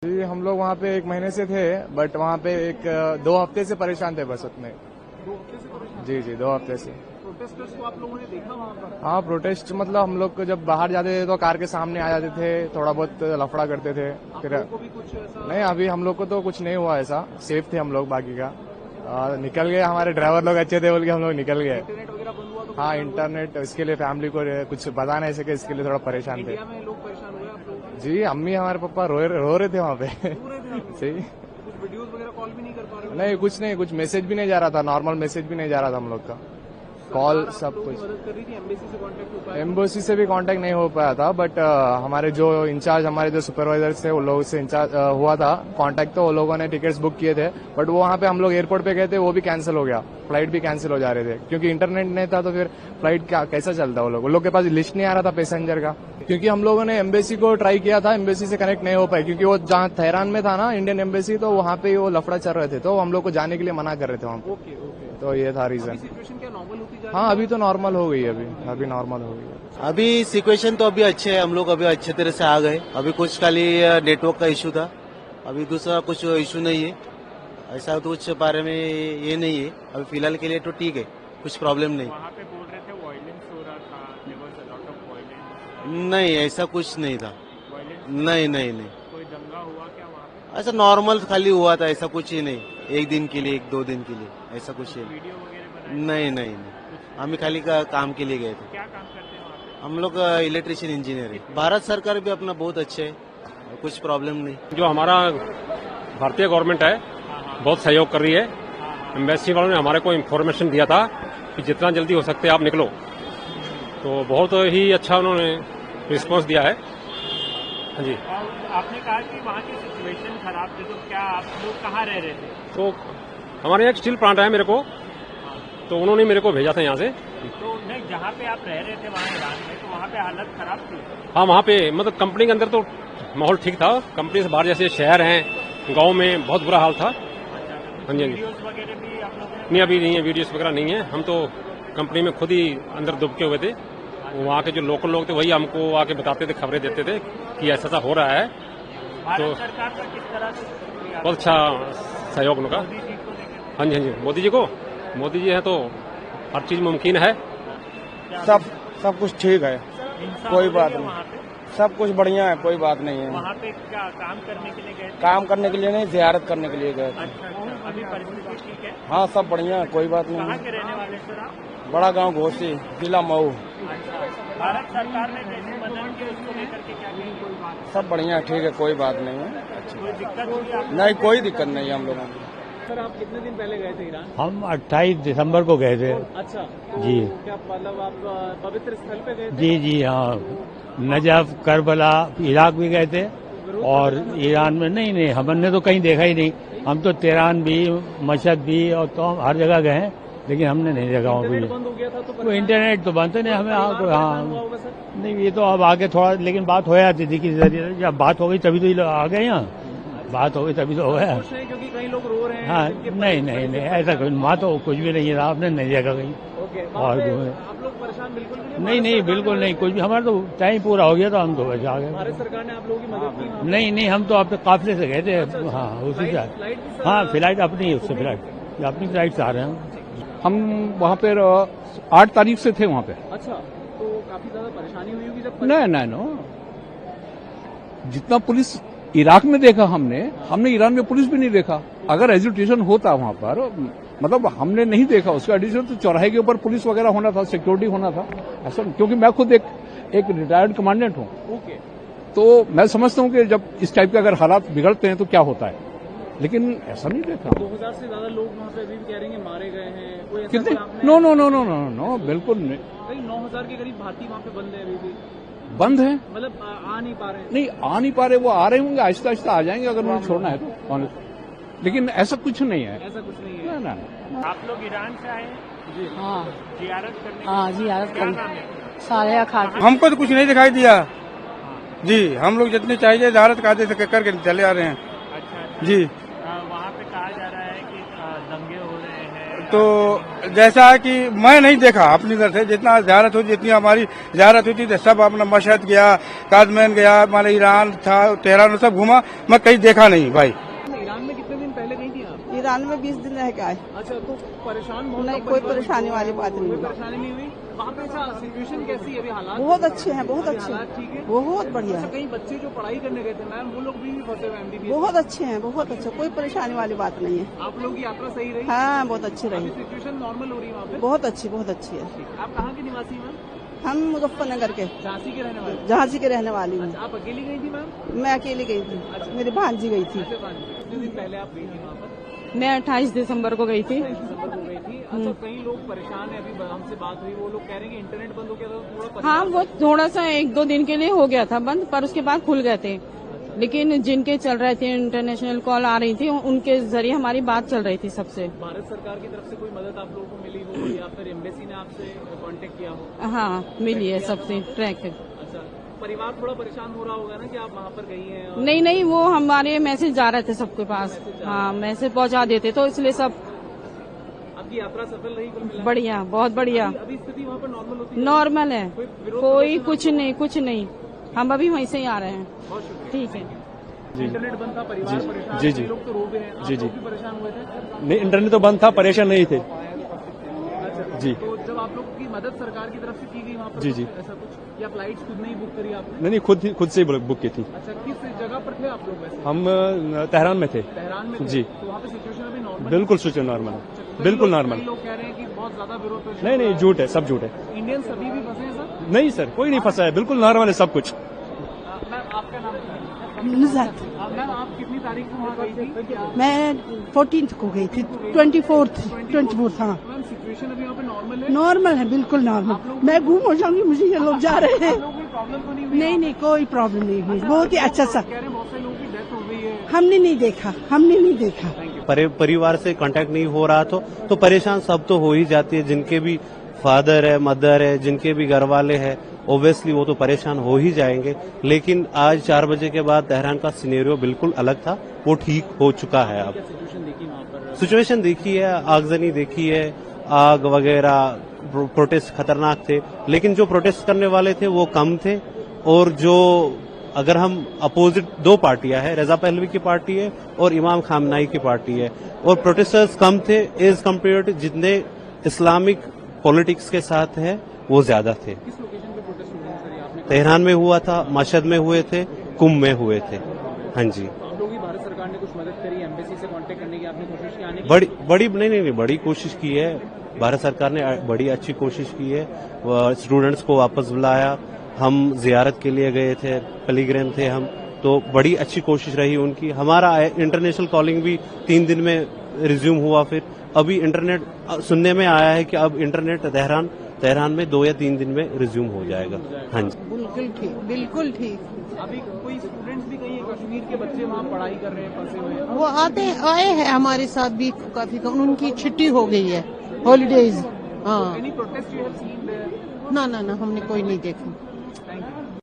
जी हम लोग वहाँ पे 1 महीने से थे, बट वहाँ पे 2 हफ्ते से परेशान थे बस उतने। 2 हफ्ते से परेशान? जी 2 हफ्ते से। प्रोटेस्टर्स को आप लोगों ने देखा वहाँ पर? हाँ प्रोटेस्ट मतलब हम लोग को जब बाहर जाते थे तो कार के सामने आ जाते थे, थोड़ा बहुत लफड़ा करते थे। आप फिर लोगों को भी कुछ ऐसा? नहीं, अभी हम लोग को तो कुछ नहीं हुआ ऐसा, सेफ थे हम लोग। बाकी का निकल गए, हमारे ड्राइवर लोग अच्छे थे बोल के हम लोग निकल गए। इंटरनेट वगैरह बंद हुआ तो? हाँ इंटरनेट, इसके लिए फैमिली को कुछ बता नहीं सके, इसके लिए थोड़ा परेशान थे। इंडिया में लोग परेशान हुए आप लोग? जी अम्मी हमारे पापा रो रहे थे वहाँ पे। पूरे दिन आप लोग? सही। कुछ वीडियोस वगैरह कॉल भी नहीं कर पा रहे? नहीं कुछ नहीं, कुछ मैसेज भी नहीं जा रहा था, नॉर्मल मैसेज भी नहीं जा रहा था हम लोग का, कॉल सब कुछ। मदद कर रही थी, एम्बेसी से कांटेक्ट हो पाया? एम्बेसी से भी कांटेक्ट नहीं हो पाया था, बट हमारे जो इंचार्ज, हमारे जो सुपरवाइजर थे, वो लोगों से इंचार्ज हुआ था कांटेक्ट, तो वो लोगों ने टिकट्स बुक किए थे। बट वो वहाँ पे हम लोग एयरपोर्ट पे गए थे, वो भी कैंसिल हो गया, फ्लाइट भी कैंसिल हो जा रहे थे, क्योंकि इंटरनेट नहीं था तो फिर फ्लाइट कैसा चलता। वो लोग के पास लिस्ट नहीं आ रहा था पैसेंजर का, क्योंकि हम लोगों ने एम्बेसी को ट्राई किया था, एम्बेसी से कनेक्ट नहीं हो पाए, क्योंकि वो जहाँ तेहरान में था ना इंडियन एम्बेसी, तो वहाँ पे वो लफड़ा चल रहे थे, तो हम लोग को जाने के लिए मना कर रहे थे वहाँ पे। Okay okay. तो ये था रीजन। सिचुएशन क्या नॉर्मल होती जा रही है? हाँ अभी तो नॉर्मल हो गई, अभी नॉर्मल हो गई। अभी सिचुएशन तो अभी अच्छे है, हम लोग अभी अच्छे तरह से आ गए। अभी कुछ खाली नेटवर्क का इशू था, अभी दूसरा कुछ इशू नहीं है, ऐसा तो कुछ बारे में ये नहीं है। अभी फिलहाल के लिए तो ठीक है, कुछ प्रॉब्लम नहीं। वहाँ पे बोल रहे थे वायलेंस हो रहा था, there was a lot of violence. नहीं ऐसा कुछ नहीं था, वायलेंस नहीं। कोई दंगा हुआ क्या वहाँ पे? ऐसा नॉर्मल खाली हुआ था, ऐसा कुछ ही नहीं। 1 दिन के लिए 1-2 दिन के लिए ऐसा कुछ ही वीडियो वगैरह बनाए? नहीं। हम खाली काम के लिए गए थे। क्या काम करते हैं वहाँ पे? हम लोग इलेक्ट्रिशियन इंजीनियर है। भारत सरकार भी अपना बहुत अच्छे है, कुछ प्रॉब्लम नहीं। जो हमारा भारतीय गवर्नमेंट है बहुत सहयोग कर रही है। एम्बेसी वालों ने हमारे को इन्फॉर्मेशन दिया था कि जितना जल्दी हो सकते आप निकलो, तो बहुत ही अच्छा उन्होंने रिस्पांस दिया है। हाँ जी। और आपने कहा कि वहाँ की सिचुएशन खराब थी, तो क्या आप लोग कहाँ रह रहे थे? तो हमारे यहाँ एक स्टील प्लांट है मेरे को, तो उन्होंने मेरे को भेजा था यहाँ से। तो नहीं, जहाँ पे आप रह रहे थे वहाँ ईरान में, तो वहाँ पे हालत खराब थी? हाँ वहाँ पे मतलब कंपनी के अंदर तो माहौल ठीक था, कंपनी से बाहर जैसे शहर हैं, गाँव में बहुत बुरा हाल था। हाँ जी। वीडियोस वगैरह भी आप लोगों ने? नहीं अभी नहीं है, वीडियोस वगैरह नहीं है। हम तो कंपनी में खुद ही अंदर दुबके हुए थे। वहाँ के जो लोकल लोग थे वही हमको आके बताते थे, खबरें देते थे कि ऐसा हो रहा है। भारत सरकार का किस तरह से शुक्रिया? बहुत अच्छा सहयोग उनका। मोदी जी को लेकर हाँ जी मोदी जी हैं तो हर चीज मुमकिन है। सब कुछ ठीक है, इंसान कोई हो बात गया नहीं। वहाँ पे? सब कुछ बढ़िया है, कोई बात नहीं है। वहाँ पे क्या काम करने के लिए गए थे? काम करने के लिए नहीं, जियारत करने के लिए गए थे। अच्छा, अभी परिस्थिति ठीक है? हाँ सब बढ़िया है, कोई बात कहाँ नहीं। के रहने वाले सर आप? बड़ा गांव घोसी, जिला मऊ। अच्छा, भारत सरकार ने जैसे मदद की उसको लेकर के क्या कही? कोई बात? सब बढ़िया है, ठीक है, कोई बात नहीं है। कोई दिक्कत हुई आप? नहीं कोई दिक्कत नहीं है हम लोगों को। सर आप कितने दिन पहले गए थे ईरान? हम 28 दिसंबर को गए थे। अच्छा, तो जी। क्या मतलब आप पवित्र स्थल पे गए थे? जी हाँ, नजफ, करबला, इराक भी गए थे और ईरान में नहीं हमने तो कहीं देखा ही नहीं। हम तो तेहरान भी, मशहद भी और तो हम हर जगह गए हैं, लेकिन हमने नहीं देखा वहाँ इंटरनेट भी। बंद हो गया था तो वो इंटरनेट तो बनते नहीं हमें। परिवार परेशान हुआ हाँ होगा सर? नहीं, ये तो अब आगे थोड़ा, लेकिन बात हो जाती थी किसी जरिए। जब बात हो गई तभी तो ये लोग आ गए यहाँ, बात हो गई तभी तो हो गया। खुश हैं क्योंकि कई लोग रो रहे हैं? हाँ जिनके नहीं ऐसा कुछ, वहाँ तो कुछ भी नहीं है, आपने नहीं देखा कहीं। ओके, और वहाँ पे जो है- आप लोग परेशान बिल्कुल भी नहीं बिल्कुल नहीं, कुछ भी। हमारा तो टाइम पूरा हो गया था, हम तो वैसे आ गए। भारत सरकार ने आप लोगों की मदद की वहाँ पे? नहीं हम तो अपने काफिले से गए थे। हाँ उसी से। फ्लाइट भी सर? हाँ फ्लाइट अपनी है, उससे फ्लाइट अपनी फ्लाइट से आ रहे हैं। हम वहाँ पर 8 तारीख से थे वहाँ पे। अच्छा, तो काफी ज्यादा परेशानी हुई होगी जब? नहीं जितना पुलिस इराक में देखा हमने ईरान में पुलिस भी नहीं देखा। अगर एजुटेशन होता वहाँ पर, मतलब हमने नहीं देखा उसका एजुटेशन, तो चौराहे के ऊपर पुलिस वगैरह होना था, सिक्योरिटी होना था ऐसा। क्योंकि मैं खुद एक रिटायर्ड कमांडेंट हूँ, ओके, तो मैं समझता हूँ कि जब इस टाइप के अगर हालात बिगड़ते हैं तो क्या होता है, लेकिन ऐसा नहीं देखा। 2000 से ज्यादा लोग वहाँ पे अभी भी कह रहे हैं मारे गए हैं। कोई ऐसा कितने? कोई आपने- नो बिल्कुल नहीं। कई 9000 के करीब भारतीय वहाँ पे बंद है अभी भी, बंद है, मतलब आ नहीं पा रहे हैं। नहीं आ नहीं पा रहे, वो आ रहे होंगे, आहिस्ता आहिस्ता आ जाएंगे अगर उन्हें छोड़ना है तो, लेकिन ऐसा कुछ नहीं है। ऐसा कुछ नहीं है। ना आप लोग ईरान से आए? हाँ जियारत करने? हाँ जियारत क्या करी। नाम है? सारे खाते हमको तो कुछ नहीं दिखाई दिया जी, हम लोग जितनी चाहिए जियारत कायदे से करके चले आ रहे हैं अच्छा जी। वहाँ पे कहा जा रहा है कि दंगे हो रहे हैं, तो जैसा है कि मैं नहीं देखा अपनी तरफ से, जितना ज़्यारत हुई, जितनी हमारी ज़्यारत हुई थी तो सब अपना मशहद गया, काजमैन गया, हमारे ईरान था, तेहरान सब घूमा, मैं कहीं देखा नहीं भाई। ईरान में कितने दिन पहले गई थी आप? ईरान में 20 दिन रह के आए। अच्छा, तो परेशान बहुत? नहीं, कोई परेशानी वाली बात नहीं। कोई परेशानी नहीं हुई वहाँ पे? अच्छा, सिचुएशन कैसी है अभी? हालात बहुत अच्छे हैं, बहुत अच्छे हालात ठीक है, बहुत बढ़िया अच्छा, है। कई बच्चे जो पढ़ाई करने गए थे मैम, वो लोग भी फंसे हुए MBBS? बहुत अच्छे हैं, बहुत अच्छे, कोई परेशानी वाली बात नहीं है। आप लोग की यात्रा सही रही? हाँ, बहुत अच्छी रही, सिचुएशन नॉर्मल हो रही है वहाँ पे? बहुत अच्छी, बहुत अच्छी है। आप कहाँ के निवासी मैम? हम मुजफ्फरनगर के, झांसी के रहने वाले? झांसी के रहने वाली हूँ। आप अकेली गई थी मैम? मैं अकेली गई थी, मेरी भांजी गई थी। कितने दिन पहले आप गई थी वहाँ पर? मैं 28 दिसंबर को गई थी। 28 दिसंबर को गई थी। अच्छा, कई लोग परेशान है, अभी हमसे बात हुई, वो लोग कह रहे हैं कि इंटरनेट बंद हो गया था थोड़ा। हाँ, वो थोड़ा सा 1-2 दिन के लिए हो गया था बंद, पर उसके बाद खुल गए थे। लेकिन जिनके चल रहे थे, इंटरनेशनल कॉल आ रही थी, उनके जरिए हमारी बात चल रही थी सबसे। भारत सरकार की तरफ से कोई मदद आप लोगों को मिली हो या फिर एम्बेसी ने आपसे कांटेक्ट किया हो? हाँ, मिली है सबसे ट्रैक। अच्छा, परिवार थोड़ा परेशान हो रहा होगा ना कि आप वहाँ पर गई हैं? नहीं नहीं, वो हमारे मैसेज जा रहे थे सबके पास। हाँ, मैसेज पहुँचा देते तो इसलिए सब। आपकी यात्रा सफल रही कुल मिलाकर? बढ़िया, बहुत बढ़िया। अभी स्थिति वहाँ पर नॉर्मल होती है? नॉर्मल है, कोई कुछ नहीं, कुछ नहीं। हम अभी वहीं से ही आ रहे हैं। बहुत शुक्रिया। ठीक है। इंटरनेट बंद था, परिवार परेशान, जी जी लोग तो रो भी रहे हैं, आप लोग भी परेशान हुए थे? नहीं, इंटरनेट तो बंद था, परेशान नहीं थे। अच्छा जी। तो जब आप लोग की मदद सरकार की तरफ से की गई वहाँ पर, जी जी, ऐसा कुछ, या फ्लाइट्स खुद नहीं बुक करी आपने? नहीं, खुद से ही बुक की थी। अच्छा, किस जगह पर थे आप लोग वैसे? हम तेहरान में थे। तेहरान में थे? जी। तो वहाँ पे सिचुएशन अभी नॉर्मल? बिल्कुल सिचुएशन नॉर्मल है, बिल्कुल नॉर्मल। लोग कह रहे हैं कि बहुत ज्यादा विरोध प्रदर्शन। नहीं नहीं, झूठ है, सब झूठ है। इंडियंस अभी भी फंसे हैं सर? नहीं सर, कोई नहीं फंसा है, बिल्कुल नॉर्मल है सब कुछ। मैम, आपका नाम? नुज़ात। मैम, आप कितनी तारीख को वहाँ गई थी? मैं 14th को गई थी, 24th। हाँ, मैम, सिचुएशन अभी वहाँ पे नॉर्मल है? नॉर्मल है, बिल्कुल नॉर्मल। मैं गुम हो जाऊंगी, मुझे ये लोग जा रहे हैं। कोई प्रॉब्लम तो नहीं हुई? नहीं नहीं, कोई प्रॉब्लम नहीं हुई, बहुत ही अच्छा सा। कह रहे हैं बहुत से लोगों की डेथ हो गई है। हमने नहीं देखा। परिवार से कांटेक्ट नहीं हो रहा तो परेशान सब तो हो ही जाती है। जिनके भी फादर है, मदर है, जिनके भी घर वाले हैं, ओब्वियसली वो तो परेशान हो ही जाएंगे। लेकिन आज 4 बजे के बाद तेहरान का सिनेरियो बिल्कुल अलग था, वो ठीक हो चुका है। अब सिचुएशन देखी है, आगजनी देखी है, आग वगैरह, प्रोटेस्ट खतरनाक थे, लेकिन जो प्रोटेस्ट करने वाले थे वो कम थे। और जो अगर हम अपोजिट 2 पार्टियां हैं, रजा पहलवी की पार्टी है और इमाम खामनाई की पार्टी है, और प्रोटेस्टर्स कम थे एज कम्पेयर टू जितने इस्लामिक पॉलिटिक्स के साथ है वो ज्यादा थे। किस लोकेशन पे प्रोटेस्ट हुए सर? आपने तेहरान में हुआ था, मशहद में हुए थे, कुंभ में हुए थे। हाँ जी। आप लोगों की भारत सरकार ने कुछ मदद करी, एम्बेसी से कांटेक्ट करने की आपने कोशिश की आने की? बड़ी कोशिश की है भारत सरकार ने, बड़ी अच्छी कोशिश की है। स्टूडेंट्स को वापस बुलाया, हम जियारत के लिए गए थे, पिलग्रिम थे हम, तो बड़ी अच्छी कोशिश रही उनकी। हमारा इंटरनेशनल कॉलिंग भी 3 दिन में रिज्यूम हुआ। फिर अभी इंटरनेट सुनने में आया है कि अब इंटरनेट तेहरान में 2 या 3 दिन में रिज्यूम हो जाएगा। हाँ जी, बिल्कुल ठीक। अभी कोई स्टूडेंट्स भी कहीं कश्मीर के बच्चे वहाँ पढ़ाई कर रहे हैं, फंसे हुए हैं? वो आए हैं हमारे साथ भी काफी कम, उनकी छुट्टी हो गई है, हॉलीडेज। हाँ, any protest you have seen there? ना हमने कोई नहीं देखा।